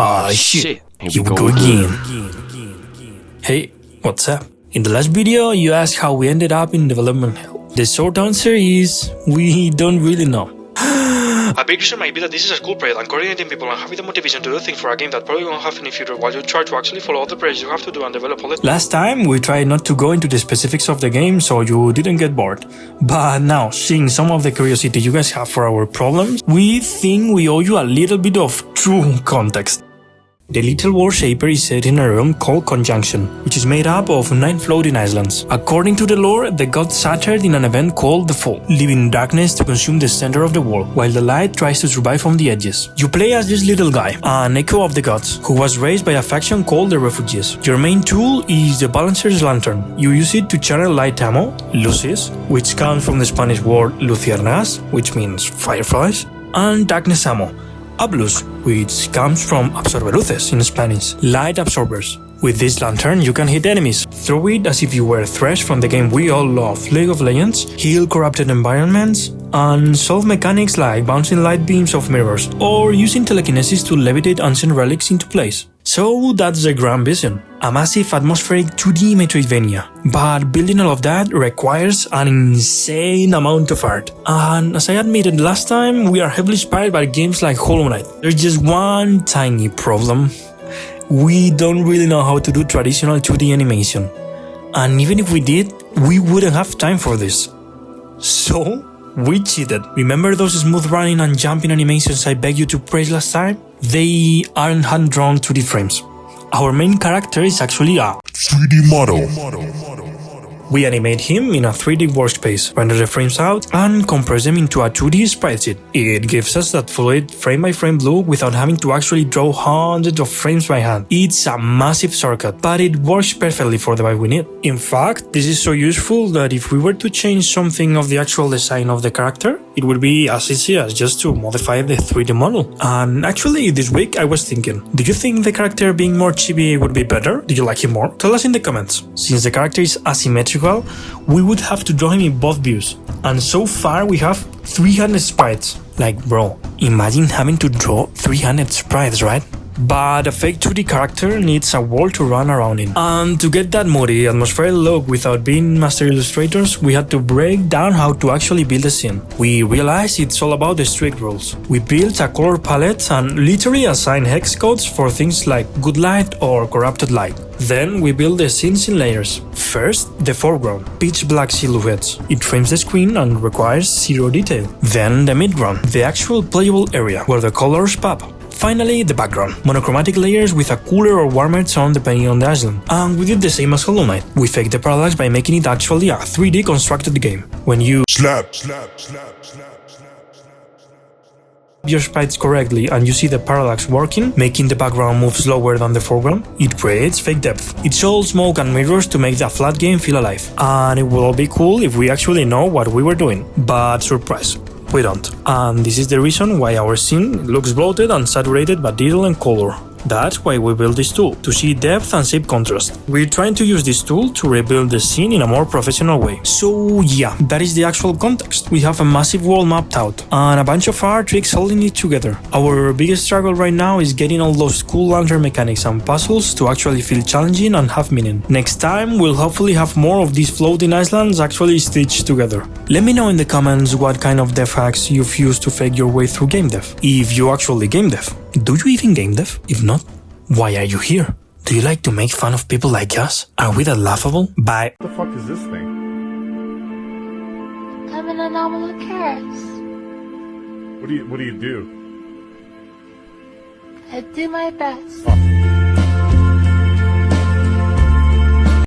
Ah shit, here we go again. Hey, what's up? In the last video, you asked how we ended up in development hell. The short answer is, we don't really know. A big reason might be that this is a school project, and coordinating people and having the motivation to do things for a game that probably won't have any future while you try to actually follow all the projects you have to do and develop all it. Last time, we tried not to go into the specifics of the game so you didn't get bored. But now, seeing some of the curiosity you guys have for our problems, we think we owe you a little bit of true context. The Little War Shaper is set in a realm called Conjunction, which is made up of 9 floating islands. According to the lore, the gods shattered in an event called the Fall, leaving darkness to consume the center of the world, while the light tries to survive from the edges. You play as this little guy, an echo of the gods, who was raised by a faction called the Refugees. Your main tool is the Balancer's Lantern. You use it to channel light ammo, luces, which comes from the Spanish word luciérnagas, which means fireflies, and darkness ammo, Ablus, which comes from absorberuces in Spanish, light absorbers. With this lantern, you can hit enemies, throw it as if you were Thresh from the game we all love, League of Legends, heal corrupted environments, and solve mechanics like bouncing light beams off mirrors, or using telekinesis to levitate ancient relics into place. So that's the grand vision, a massive atmospheric 2D metroidvania. But building all of that requires an insane amount of art. And as I admitted last time, we are heavily inspired by games like Hollow Knight. There's just one tiny problem. We don't really know how to do traditional 2D animation. And even if we did, we wouldn't have time for this. So, we cheated. Remember those smooth running and jumping animations I begged you to praise last time? They aren't hand-drawn 2D frames. Our main character is actually a 3D model. We animate him in a 3D workspace, render the frames out, and compress them into a 2D sprite sheet. It gives us that fluid frame-by-frame look without having to actually draw hundreds of frames by hand. It's a massive shortcut, but it works perfectly for the vibe we need. In fact, this is so useful that if we were to change something of the actual design of the character, it would be as easy as just to modify the 3D model. And actually, this week I was thinking, do you think the character being more chibi would be better? Do you like him more? Tell us in the comments. Since the character is asymmetrical, we would have to draw him in both views. And so far we have 300 sprites. Like bro, imagine having to draw 300 sprites, right? But a fake 2D character needs a world to run around in. And to get that moody, atmospheric look without being master illustrators, we had to break down how to actually build a scene. We realized it's all about the strict rules. We built a color palette and literally assigned hex codes for things like good light or corrupted light. Then we build the scenes in layers. First, the foreground, pitch black silhouettes. It frames the screen and requires zero detail. Then the midground, the actual playable area, where the colors pop. Finally, the background, monochromatic layers with a cooler or warmer tone depending on the island. And we did the same as Hollow Knight. We faked the parallax by making it actually a 3D constructed game. When you Slap. your sprites correctly and you see the parallax working, making the background move slower than the foreground, it creates fake depth. It's all smoke and mirrors to make the flat game feel alive. And it will all be cool if we actually know what we were doing. But surprise, we don't. And this is the reason why our scene looks bloated and saturated by detail and color. That's why we built this tool, to see depth and shape contrast. We're trying to use this tool to rebuild the scene in a more professional way. So yeah, that is the actual context. We have a massive world mapped out, and a bunch of art tricks holding it together. Our biggest struggle right now is getting all those cool lantern mechanics and puzzles to actually feel challenging and have meaning. Next time, we'll hopefully have more of these floating islands actually stitched together. Let me know in the comments what kind of dev hacks you've used to fake your way through game dev. If you actually game dev. Do you even game dev? If not, why are you here? Do you like to make fun of people like us? Are we that laughable? Bye. What the fuck is this thing? I'm an anomalous Karis. What do you do? I do my best. Oh.